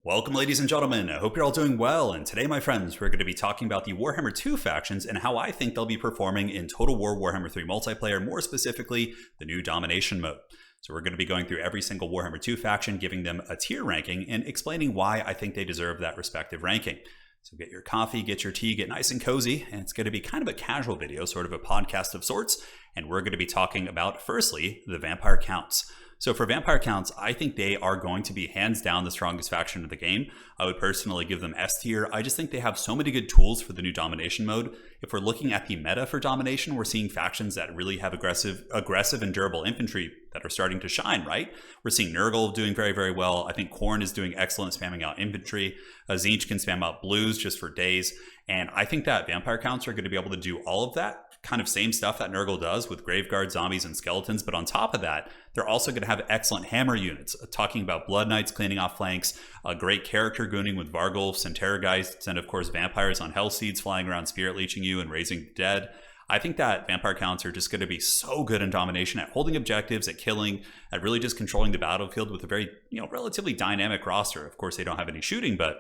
Welcome, ladies and gentlemen. I hope you're all doing well, and today, my friends, we're going to be talking about the Warhammer 2 factions and how I think they'll be performing in Total War Warhammer 3 multiplayer, more specifically, the new Domination mode. So we're going to be going through every single Warhammer 2 faction, giving them a tier ranking, and explaining why I think they deserve that respective ranking. So get your coffee, get your tea, get nice and cozy, and it's going to be kind of a casual video, sort of a podcast of sorts, and we're going to be talking about, firstly, the Vampire Counts. So for Vampire Counts, I think they are going to be hands down the strongest faction of the game. I would personally give them S tier. I just think they have so many good tools for the new Domination mode. If we're looking at the meta for Domination, we're seeing factions that really have aggressive and durable infantry that are starting to shine, right? We're seeing Nurgle doing very, very well. I think Khorne is doing excellent spamming out infantry. Tzeentch can spam out blues just for days. And I think that Vampire Counts are going to be able to do all of that kind of same stuff that Nurgle does with Graveguard, zombies, and skeletons. But on top of that, they're also going to have excellent hammer units, talking about Blood Knights cleaning off flanks, a great character gooning with Vargulfs and Terrorgeists, and of course vampires on Hellseeds flying around spirit leeching you and raising the dead. I think that Vampire Counts are just going to be so good in Domination at holding objectives, at killing, at really just controlling the battlefield with a very, relatively dynamic roster. Of course, they don't have any shooting, but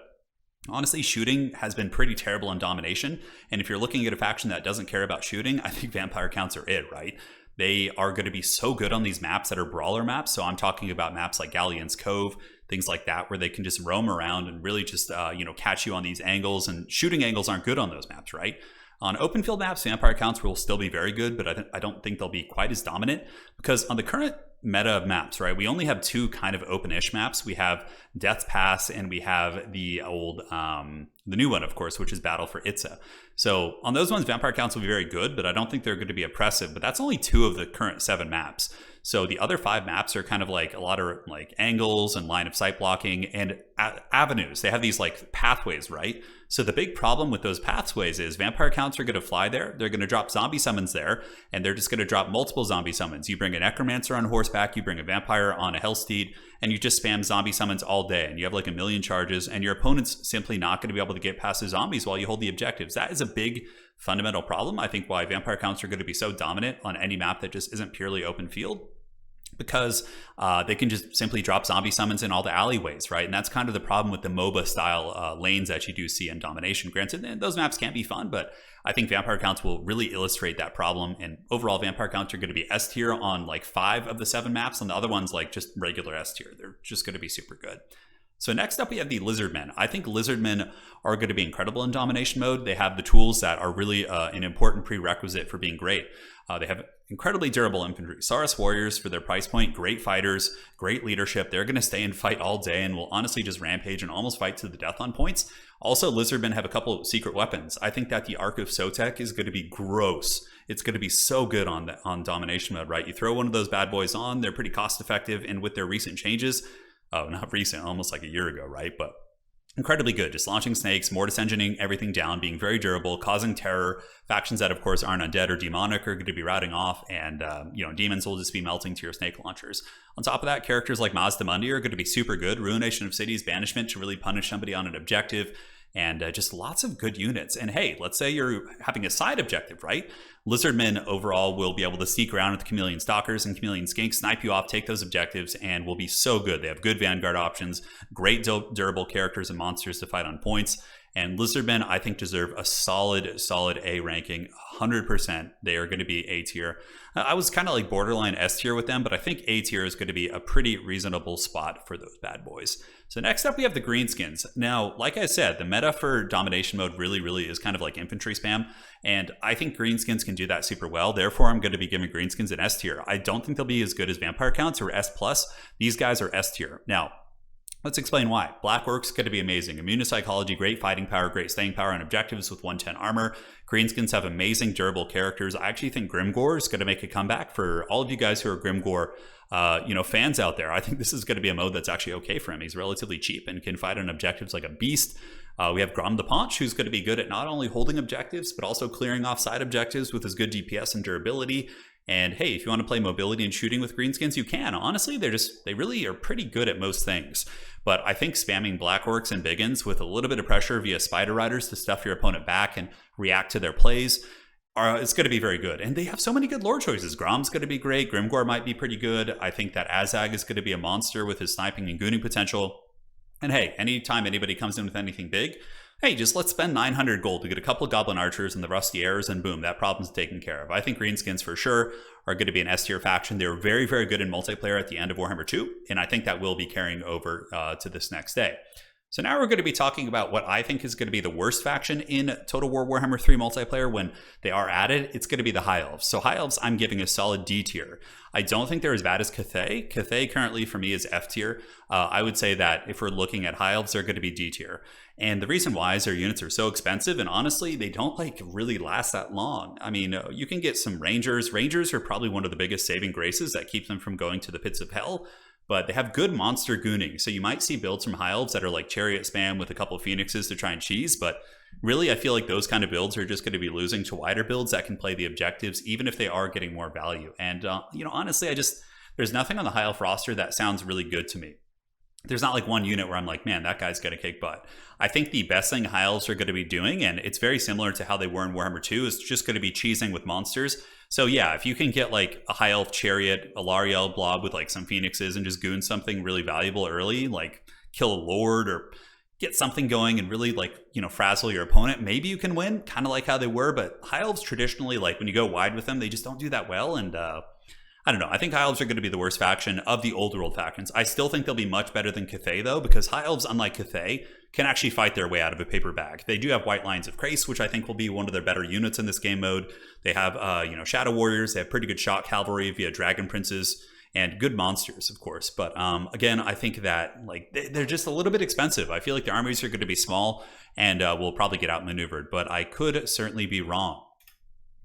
honestly, shooting has been pretty terrible in Domination, and if you're looking at a faction that doesn't care about shooting, I think Vampire Counts are it, right? They are going to be so good on these maps that are brawler maps, so I'm talking about maps like Galleon's Cove, things like that, where they can just roam around and really just, catch you on these angles, and shooting angles aren't good on those maps, right? On open field maps, Vampire Counts will still be very good, but I don't think they'll be quite as dominant, because on the current meta of maps, right, we only have two kind of open-ish maps. We have Death's Pass, and we have the old, the new one, of course, which is Battle for Itza. So on those ones, Vampire Counts will be very good, but I don't think they're going to be oppressive, but that's only two of the current 7 maps. So the other 5 maps are kind of like a lot of like angles and line of sight blocking and avenues. They have these like pathways, right? So the big problem with those pathways is Vampire Counts are going to fly there. They're going to drop zombie summons there, and they're just going to drop multiple zombie summons. You bring a Necromancer on horseback, you bring a Vampire on a Hellsteed, and you just spam zombie summons all day, and you have like a million charges, and your opponent's simply not going to be able to get past the zombies while you hold the objectives. That is a big fundamental problem. I think why Vampire Counts are going to be so dominant on any map that just isn't purely open field, because they can just simply drop zombie summons in all the alleyways, right? And that's kind of the problem with the MOBA style lanes that you do see in Domination. Granted, those maps can be fun, but I think Vampire Counts will really illustrate that problem. And overall, Vampire Counts are going to be S tier on like 5 of the 7 maps, and the other ones like just regular S tier. They're just going to be super good. So next up, we have the Lizardmen. I think Lizardmen are going to be incredible in Domination mode. They have the tools that are really an important prerequisite for being great. They have incredibly durable infantry. Saurus Warriors, for their price point, great fighters, great leadership. They're going to stay and fight all day and will honestly just rampage and almost fight to the death on points. Also, Lizardmen have a couple of secret weapons. I think that the Arc of Sotek is going to be gross. It's going to be so good on Domination mode, right? You throw one of those bad boys on, they're pretty cost effective, and with their recent changes, not recent, almost like a year ago, right? But incredibly good, just launching snakes, mortis engineering everything down, being very durable, causing terror. Factions that, of course, aren't undead or demonic are going to be routing off, and demons will just be melting to your snake launchers. On top of that, characters like Mazdamundi are going to be super good. Ruination of Cities, Banishment to really punish somebody on an objective, and just lots of good units. And hey, let's say you're having a side objective, right? Lizardmen overall will be able to sneak around with Chameleon Stalkers and Chameleon Skinks, snipe you off, take those objectives, and will be so good. They have good Vanguard options, great durable characters and monsters to fight on points. And Lizardmen, I think, deserve a solid A ranking, 100%. They are going to be A tier. I was kind of like borderline S tier with them, but I think A tier is going to be a pretty reasonable spot for those bad boys. So next up, we have the Greenskins. Now, like I said, the meta for Domination mode really is kind of like infantry spam, and I think Greenskins can do that super well. Therefore, I'm going to be giving Greenskins an S tier. I don't think they'll be as good as Vampire Counts or S+. These guys are S tier. Now, let's explain why. Black Orc's going to be amazing. Immune to Psychology, great fighting power, great staying power on objectives with 110 armor. Greenskins have amazing durable characters. I actually think Grimgor is going to make a comeback. For all of you guys who are Grimgor fans out there, I think this is going to be a mode that's actually okay for him. He's relatively cheap and can fight on objectives like a beast. We have Grom the Paunch, who's going to be good at not only holding objectives, but also clearing off side objectives with his good DPS and durability. And hey, if you want to play mobility and shooting with Greenskins, you can. Honestly, they really are pretty good at most things. But I think spamming Black Orcs and Biggins with a little bit of pressure via Spider Riders to stuff your opponent back and react to their plays, it's going to be very good. And they have so many good lore choices. Grom's going to be great. Grimgor might be pretty good. I think that Azag is going to be a monster with his sniping and gooning potential. And hey, anytime anybody comes in with anything big, hey, just let's spend 900 gold to get a couple of Goblin Archers and the Rusty Airs, and boom, that problem's taken care of. I think Greenskins for sure are going to be an S tier faction. They were very, very good in multiplayer at the end of Warhammer 2, and I think that will be carrying over to this next day. So now we're going to be talking about what I think is going to be the worst faction in Total War Warhammer 3 multiplayer when they are added. It's going to be the High Elves. So High Elves, I'm giving a solid D tier. I don't think they're as bad as Cathay. Cathay currently for me is F tier. I would say that if we're looking at High Elves, they're going to be D tier. And the reason why is their units are so expensive, and honestly, they don't like really last that long. I mean, you can get some Rangers. Rangers are probably one of the biggest saving graces that keeps them from going to the pits of hell. But they have good monster gooning. So you might see builds from High Elves that are like Chariot spam with a couple of Phoenixes to try and cheese. But really, I feel like those kind of builds are just going to be losing to wider builds that can play the objectives, even if they are getting more value. And, honestly, there's nothing on the High Elf roster that sounds really good to me. There's not like one unit where I'm like, man, that guy's going to kick butt. I think the best thing High Elves are going to be doing, and it's very similar to how they were in Warhammer 2, is just going to be cheesing with monsters. So yeah, if you can get like a High Elf Chariot, a Lariel blob with like some Phoenixes and just goon something really valuable early, like kill a Lord or get something going and really like, frazzle your opponent, maybe you can win, kind of like how they were. But High Elves traditionally, like when you go wide with them, they just don't do that well. And I don't know. I think High Elves are going to be the worst faction of the older world factions. I still think they'll be much better than Cathay, though, because High Elves, unlike Cathay, can actually fight their way out of a paper bag. They do have White Lions of Crace, which I think will be one of their better units in this game mode. They have, Shadow Warriors. They have pretty good shot cavalry via Dragon Princes and good monsters, of course. But again, I think that they're just a little bit expensive. I feel like the armies are going to be small and will probably get outmaneuvered, but I could certainly be wrong.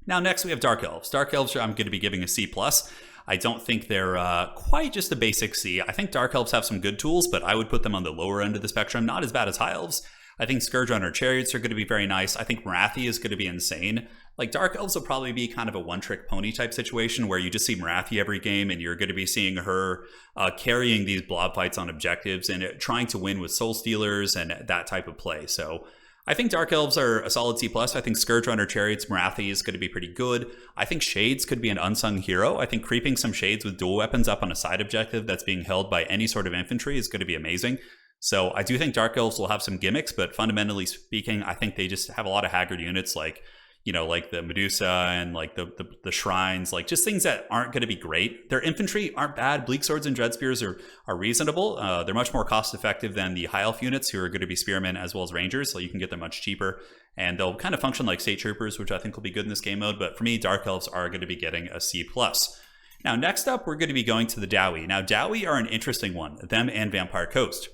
Now, next we have Dark Elves. Dark Elves, I'm going to be giving a C+. I don't think they're quite just a basic C. I think Dark Elves have some good tools, but I would put them on the lower end of the spectrum. Not as bad as High Elves. I think Scourge Runner Chariots are going to be very nice. I think Marathi is going to be insane. Like, Dark Elves will probably be kind of a one-trick pony type situation where you just see Marathi every game and you're going to be seeing her carrying these blob fights on objectives and trying to win with Soul Stealers and that type of play. So I think Dark Elves are a solid C+. I think Scourge Runner Chariots, Marathi is going to be pretty good. I think Shades could be an unsung hero. I think creeping some Shades with dual weapons up on a side objective that's being held by any sort of infantry is going to be amazing. So I do think Dark Elves will have some gimmicks, but fundamentally speaking, I think they just have a lot of haggard units like the Medusa and like the shrines, like just things that aren't going to be great. Their infantry aren't bad. Bleak Swords and Dread Spears are reasonable. They're much more cost effective than the High Elf units, who are going to be Spearmen as well as Rangers, so you can get them much cheaper. And they'll kind of function like State Troopers, which I think will be good in this game mode. But for me, Dark Elves are going to be getting a C+. Now, next up, we're going to be going to the Dowie. Now, Dowie are an interesting one, them and Vampire Coast.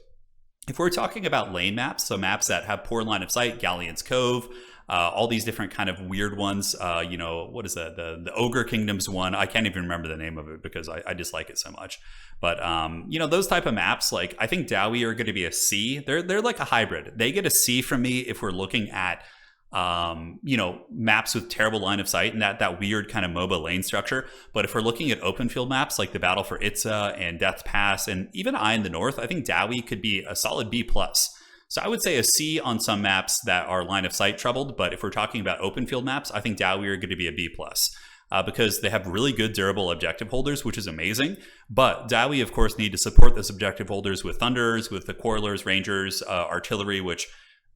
If we're talking about lane maps, so maps that have poor line of sight, Galleon's Cove, all these different kind of weird ones, what is that? The Ogre Kingdoms one. I can't even remember the name of it because I dislike it so much. But, those type of maps, like I think Dowie are going to be a C. They're like a hybrid. They get a C from me if we're looking at, maps with terrible line of sight and that weird kind of MOBA lane structure. But if we're looking at open field maps like the Battle for Itza and Death's Pass and even Eye in the North, I think Dowie could be a solid B+. So I would say a C on some maps that are line of sight troubled, but if we're talking about open field maps, I think Dowie are going to be a B+, because they have really good durable objective holders, which is amazing. But Dowie, of course, need to support those objective holders with Thunderers, with the Quarrelers, Rangers, Artillery, which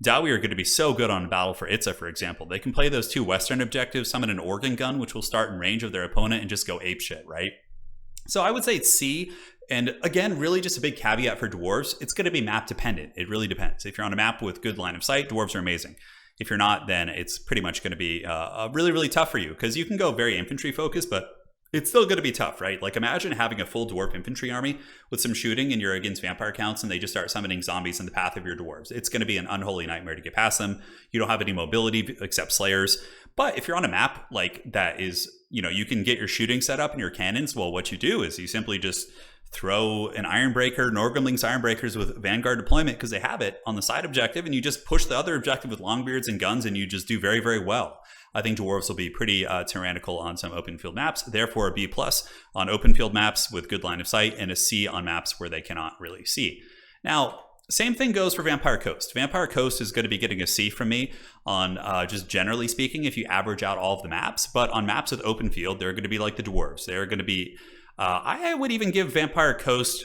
Dowie are going to be so good on Battle for Itza, for example. They can play those two Western objectives, summon an organ gun, which will start in range of their opponent and just go apeshit, right? So I would say it's C. And again, really just a big caveat for Dwarves, it's going to be map dependent. It really depends. If you're on a map with good line of sight, Dwarves are amazing. If you're not, then it's pretty much going to be really, really tough for you, because you can go very infantry focused, but it's still going to be tough, right? Like imagine having a full Dwarf infantry army with some shooting and you're against vampire counts and they just start summoning zombies in the path of your Dwarves. It's going to be an unholy nightmare to get past them. You don't have any mobility except Slayers. But if you're on a map like that is, you can get your shooting set up and your cannons, well, what you do is you simply just throw an Ironbreaker, Norgrimling's Ironbreakers with Vanguard deployment because they have it on the side objective, and you just push the other objective with Longbeards and guns, and you just do very, very well. I think Dwarves will be pretty tyrannical on some open field maps, therefore a B+ on open field maps with good line of sight, and a C on maps where they cannot really see. Now, same thing goes for Vampire Coast. Vampire Coast is going to be getting a C from me on just generally speaking if you average out all of the maps, but on maps with open field, they're going to be like the Dwarves. They're going to be I would even give Vampire Coast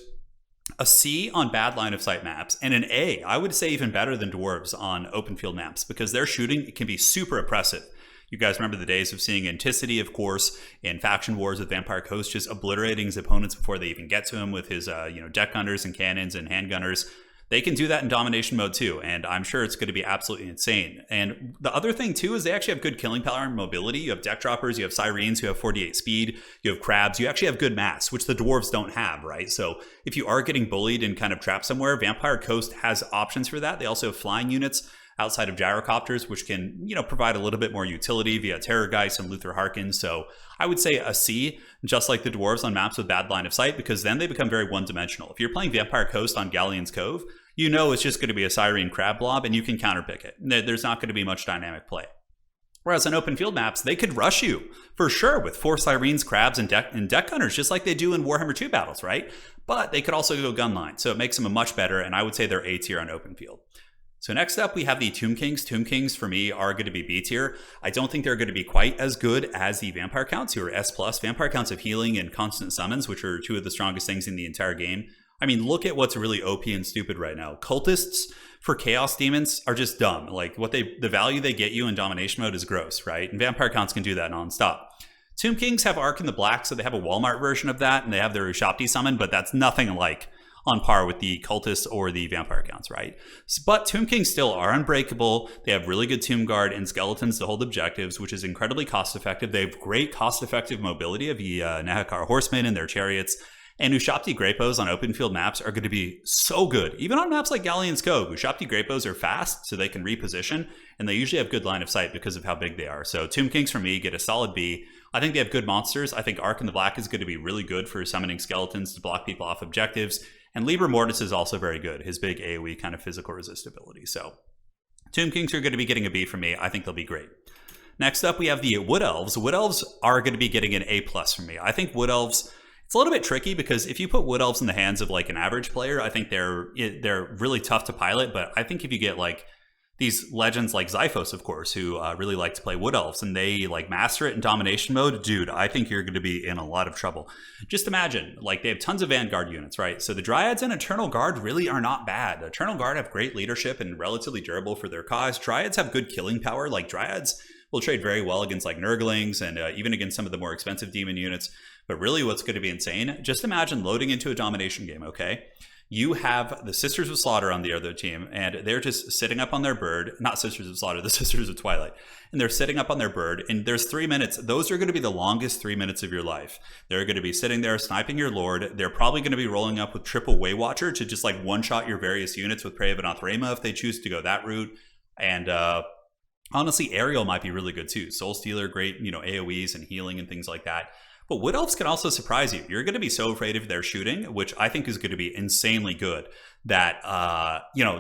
a C on bad line of sight maps, and an A, I would say even better than dwarves on open field maps, because their shooting can be super oppressive. You guys remember the days of seeing Anticity, of course, in faction wars with Vampire Coast, just obliterating his opponents before they even get to him with his deck gunners and cannons and handgunners. They can do that in Domination mode too, and I'm sure it's going to be absolutely insane. And the other thing too is they actually have good killing power and mobility. You have deck droppers, you have sirens who have 48 speed, you have crabs, you actually have good mass, which the dwarves don't have, right? So if you are getting bullied and kind of trapped somewhere, Vampire Coast has options for that. They also have flying units outside of gyrocopters, which can, provide a little bit more utility via Terrorgeist and Luther Harkins. So I would say a C, just like the dwarves on maps with bad line of sight, because then they become very one-dimensional. If you're playing Vampire Coast on Galleon's Cove, it's just going to be a Siren crab blob, and you can counterpick it. There's not going to be much dynamic play. Whereas on open field maps, they could rush you for sure with 4 Sirens, crabs, and deck gunners, just like they do in Warhammer 2 battles, right? But they could also go gunline, so it makes them a much better, and I would say they're A tier on open field. So next up, we have the Tomb Kings. Tomb Kings, for me, are going to be B tier. I don't think they're going to be quite as good as the Vampire Counts, who are S+. Vampire Counts have healing and constant summons, which are 2 of the strongest things in the entire game. I mean, look at what's really OP and stupid right now. Cultists for Chaos Demons are just dumb. Like, the value they get you in Domination mode is gross, right? And Vampire Counts can do that nonstop. Tomb Kings have Arc in the Black, so they have a Walmart version of that, and they have their Ushapti summon, but that's nothing like on par with the Cultists or the Vampire Counts, right? But Tomb Kings still are unbreakable. They have really good Tomb Guard and Skeletons to hold objectives, which is incredibly cost-effective. They have great cost-effective mobility of the Nehekar Horsemen and their chariots. And Ushapti Grapos on open field maps are going to be so good. Even on maps like Galleon's Cove, Ushapti Grapos are fast, so they can reposition, and they usually have good line of sight because of how big they are. So Tomb Kings, for me, get a solid B. I think they have good monsters. I think Arc in the Black is going to be really good for summoning skeletons to block people off objectives. And Liber Mortis is also very good, his big AoE kind of physical resistibility. So Tomb Kings are going to be getting a B from me. I think they'll be great. Next up, we have the Wood Elves. Wood Elves are going to be getting an A+ from me. I think Wood Elves, it's a little bit tricky because if you put Wood Elves in the hands of like an average player, I think they're really tough to pilot. But I think if you get like these legends like Xiphos, of course, who really like to play Wood Elves, and they like master it in Domination mode, dude, I think you're going to be in a lot of trouble. Just imagine, like, they have tons of Vanguard units, right? So the Dryads and Eternal Guard really are not bad. The Eternal Guard have great leadership and relatively durable for their cause. Dryads have good killing power. Like, Dryads will trade very well against like Nurglings and even against some of the more expensive demon units. But really what's going to be insane, just imagine loading into a Domination game, okay? You have the Sisters of Slaughter on the other team, and they're just sitting up on their bird. Not Sisters of Slaughter, the Sisters of Twilight. And they're sitting up on their bird, and there's 3 minutes. Those are going to be the longest 3 minutes of your life. They're going to be sitting there sniping your lord. They're probably going to be rolling up with triple Waywatcher to just like one-shot your various units with Prey of Anathrema if they choose to go that route. And honestly, Aerial might be really good too. Soul Stealer, great, AoEs and healing and things like that. But Wood Elves can also surprise you. You're going to be so afraid of their shooting, which I think is going to be insanely good, that,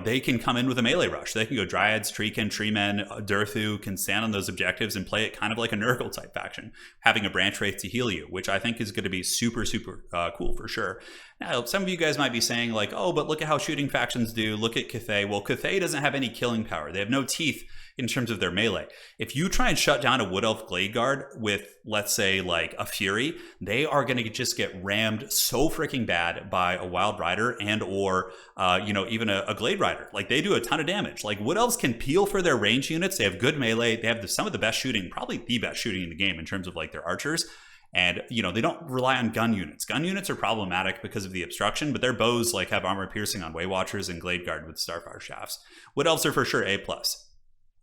they can come in with a melee rush. They can go Dryads, Treekin, Treemen, Durthu can stand on those objectives and play it kind of like a Nurgle type faction, having a Branch Wraith to heal you, which I think is going to be super, super cool for sure. Now, some of you guys might be saying like, oh, but look at how shooting factions do. Look at Cathay. Well, Cathay doesn't have any killing power. They have no teeth in terms of their melee. If you try and shut down a Wood Elf Glade Guard with, let's say, like a Fury, they are going to just get rammed so freaking bad by a Wild Rider and or, even a Glade Rider. Like, they do a ton of damage. Like, Wood Elves can peel for their range units. They have good melee. They have some of the best shooting, probably the best shooting in the game in terms of like their archers. And, they don't rely on gun units. Gun units are problematic because of the obstruction, but their bows like have armor piercing on Waywatchers and Glade Guard with Starfire shafts. Wood Elves are for sure A+.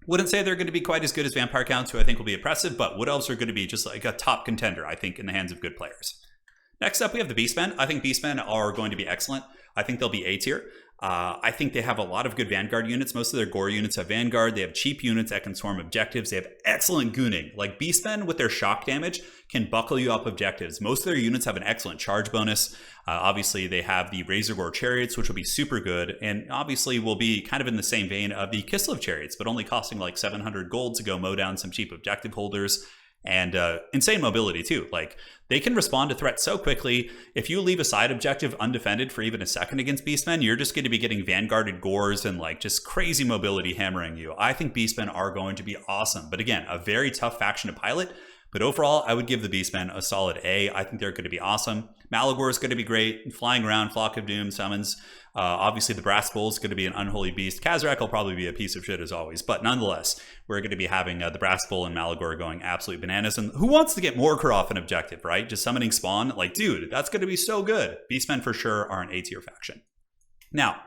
Wouldn't say they're going to be quite as good as Vampire Counts, who I think will be oppressive, but Wood Elves are going to be just like a top contender, I think, in the hands of good players. Next up, we have the Beastmen. I think Beastmen are going to be excellent. I think they'll be A tier. I think they have a lot of good Vanguard units. Most of their Gore units have Vanguard. They have cheap units that can swarm objectives. They have excellent gooning. Like, Beastmen with their shock damage can buckle you up objectives. Most of their units have an excellent charge bonus. Obviously, they have the Razor Gore chariots, which will be super good, and obviously will be kind of in the same vein of the Kislev chariots, but only costing like 700 gold to go mow down some cheap objective holders. And insane mobility too. Like, they can respond to threats so quickly. If you leave a side objective undefended for even a second against Beastmen, you're just going to be getting Vanguarded Gores and like just crazy mobility hammering you. I think Beastmen are going to be awesome. But again, a very tough faction to pilot But overall, I would give the Beastmen a solid A. I think they're going to be awesome. Malagor is going to be great. Flying around, Flock of Doom, summons. Obviously, the Brass Bull is going to be an unholy beast. Kazrak will probably be a piece of shit as always. But nonetheless, we're going to be having the Brass Bull and Malagor going absolute bananas. And who wants to get Morkar off an objective, right? Just summoning Spawn? Like, dude, that's going to be so good. Beastmen for sure are an A tier faction. Now,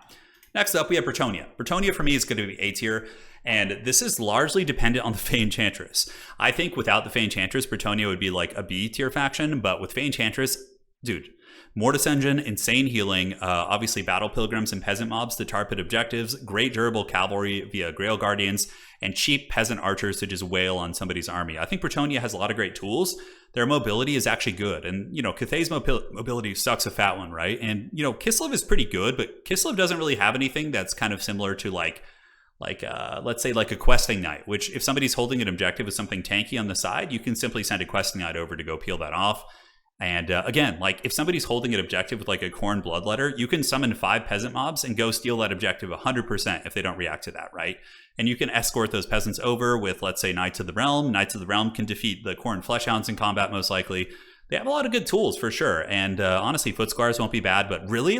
next up, we have Bretonia. Bretonia for me is going to be A tier. And this is largely dependent on the Fey Enchantress. I think without the Fey Enchantress, Bretonia would be like a B tier faction. But with Fey Enchantress, dude, Mortis Engine, insane healing, obviously Battle Pilgrims and Peasant Mobs to target objectives, great durable cavalry via Grail Guardians, and cheap Peasant Archers to just wail on somebody's army. I think Bretonia has a lot of great tools. Their mobility is actually good. And, Cathay's mobility sucks a fat one, right? And, Kislev is pretty good, but Kislev doesn't really have anything that's kind of similar to let's say like a questing knight, which if somebody's holding an objective with something tanky on the side, you can simply send a questing knight over to go peel that off. And again, like if somebody's holding an objective with like a Khorne Bloodletter, you can summon 5 peasant mobs and go steal that objective 100% if they don't react to that, right? And you can escort those peasants over with, let's say, Knights of the Realm. Knights of the Realm can defeat the Khorne Fleshhounds in combat most likely. They have a lot of good tools for sure. And honestly, Footsquires won't be bad, but really,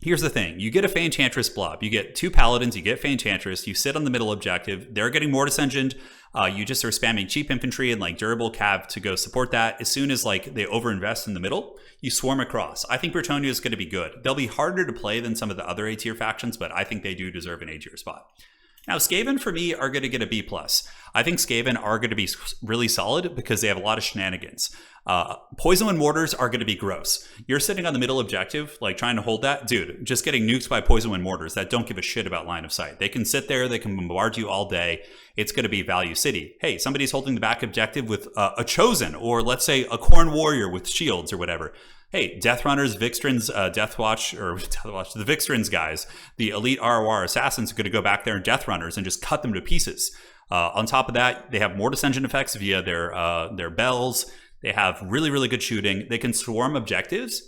here's the thing. You get a Fey Enchantress blob. You get 2 Paladins, you get Fey Enchantress, you sit on the middle objective. They're getting Mortis Engined. You just are spamming cheap infantry and durable cav to go support that. As soon as they overinvest in the middle, you swarm across. I think Bretonia is going to be good. They'll be harder to play than some of the other A tier factions, but I think they do deserve an A tier spot. Now, Skaven for me are going to get a B+. I think Skaven are going to be really solid because they have a lot of shenanigans. Poison Wind Mortars are going to be gross. You're sitting on the middle objective, trying to hold that. Dude, just getting nuked by Poison Wind Mortars that don't give a shit about line of sight. They can sit there, they can bombard you all day. It's going to be value city. Hey, somebody's holding the back objective with a Chosen, or let's say a Khorne Warrior with shields or whatever. Hey, Death Runners, Vixtrans, the Vixtrans guys, the elite ROR assassins are going to go back there and Death Runners and just cut them to pieces. On top of that, they have Mortis Engine effects via their bells. They have really, really good shooting. They can swarm objectives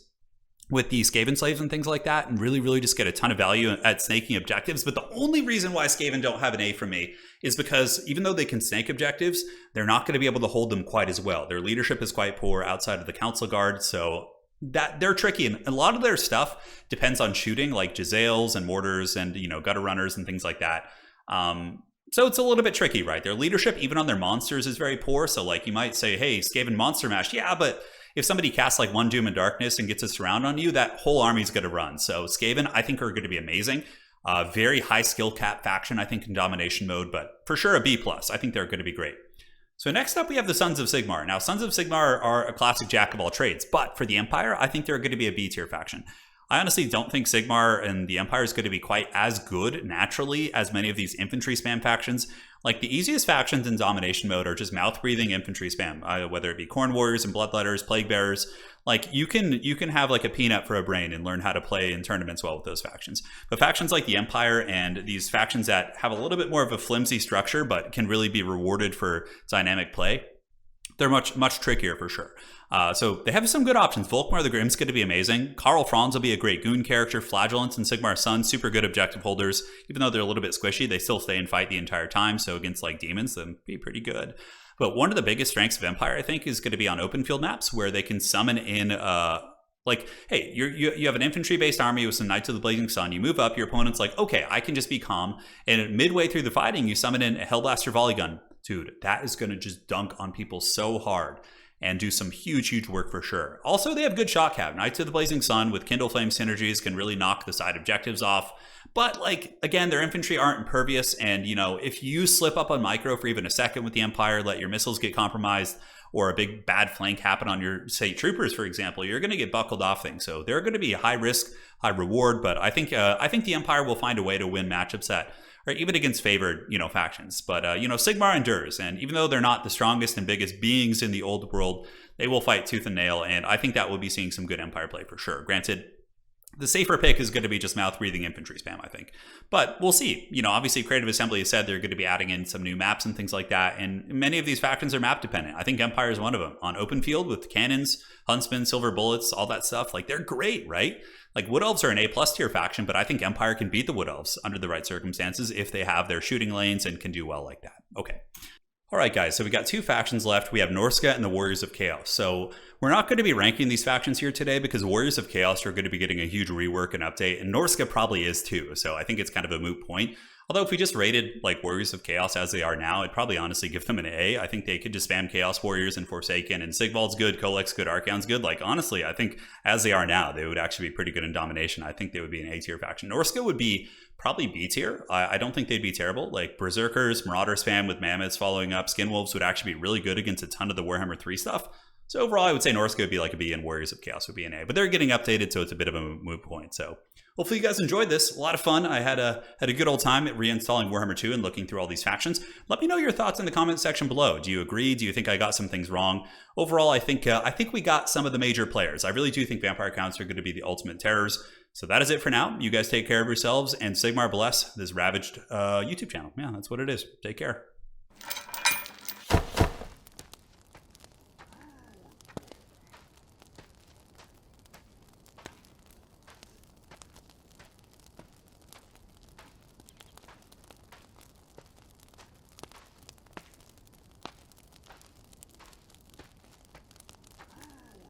with the Skaven slaves and things like that and really, really just get a ton of value at snaking objectives. But the only reason why Skaven don't have an A for me is because even though they can snake objectives, they're not going to be able to hold them quite as well. Their leadership is quite poor outside of the Council Guard, so that they're tricky, and a lot of their stuff depends on shooting, like Jezzails and mortars and gutter runners and things like that. So it's a little bit tricky, right? Their leadership, even on their monsters, is very poor. So you might say, hey, Skaven Monster Mash, yeah, but if somebody casts one Doom and Darkness and gets a surround on you, that whole army's going to run. So Skaven, I think, are going to be amazing. Very high skill cap faction, I think, in domination mode, but for sure a B+. I think they're going to be great. So next up, we have the Sons of Sigmar. Now, Sons of Sigmar are a classic jack of all trades, but for the Empire, I think they're going to be a B tier faction. I honestly don't think Sigmar and the Empire is going to be quite as good naturally as many of these infantry spam factions. The easiest factions in domination mode are just mouth-breathing infantry spam, whether it be Khorne Warriors and Bloodletters, Plague Bearers. You can have a peanut for a brain and learn how to play in tournaments well with those factions. But factions like the Empire and these factions that have a little bit more of a flimsy structure but can really be rewarded for dynamic play, they're much, much trickier for sure. So they have some good options. Volkmar the Grim's going to be amazing. Karl Franz will be a great goon character. Flagellants and Sigmar Sun, super good objective holders. Even though they're a little bit squishy, they still stay and fight the entire time. So against demons, they'll be pretty good. But one of the biggest strengths of Empire, I think, is going to be on open field maps where they can summon in hey, you have an infantry-based army with some Knights of the Blazing Sun. You move up, your opponent's okay, I can just be calm. And midway through the fighting, you summon in a Hellblaster Volley Gun. Dude, that is going to just dunk on people so hard and do some huge, huge work for sure. Also, they have good shot cap. Knights of the Blazing Sun with Kindle Flame synergies can really knock the side objectives off. But again, their infantry aren't impervious. And, if you slip up on micro for even a second with the Empire, let your missiles get compromised, or a big bad flank happen on your, say, troopers, for example, you're going to get buckled off things. So they're going to be high risk, high reward. But I think the Empire will find a way to win matchups that, or even against favored, factions. But, Sigmar endures. And even though they're not the strongest and biggest beings in the old world, they will fight tooth and nail. And I think that will be seeing some good Empire play for sure. Granted, the safer pick is going to be just mouth-breathing infantry spam, I think. But we'll see. Obviously, Creative Assembly has said they're going to be adding in some new maps and things like that. And many of these factions are map-dependent. I think Empire is one of them. On open field with cannons, huntsmen, silver bullets, all that stuff, they're great, right? Wood Elves are an A+ tier faction, but I think Empire can beat the Wood Elves under the right circumstances if they have their shooting lanes and can do well like that. Okay. All right, guys, so we got two factions left. We have Norska and the Warriors of Chaos. So we're not going to be ranking these factions here today because Warriors of Chaos are going to be getting a huge rework and update, and Norska probably is too. So I think it's kind of a moot point. Although if we just rated like Warriors of Chaos as they are now, I'd probably honestly give them an A. I think they could just spam Chaos Warriors and Forsaken, and Sigvald's good, Kolek's good, Archaon's good. Like, honestly, I think as they are now, they would actually be pretty good in Domination. I think they would be an A-tier faction. Norska would be probably B-tier. I don't think they'd be terrible. Like, Berserkers, Marauder spam with Mammoths following up, Skinwolves would actually be really good against a ton of the Warhammer 3 stuff. So overall, I would say Norska would be like a B and Warriors of Chaos would be an A. But they're getting updated, so it's a bit of a moot point. So hopefully you guys enjoyed this. A lot of fun. I had a good old time at reinstalling Warhammer 2 and looking through all these factions. Let me know your thoughts in the comment section below. Do you agree? Do you think I got some things wrong? Overall, I think we got some of the major players. I really do think Vampire Counts are going to be the ultimate terrors. So that is it for now. You guys take care of yourselves, and Sigmar bless this ravaged YouTube channel. Yeah, that's what it is. Take care.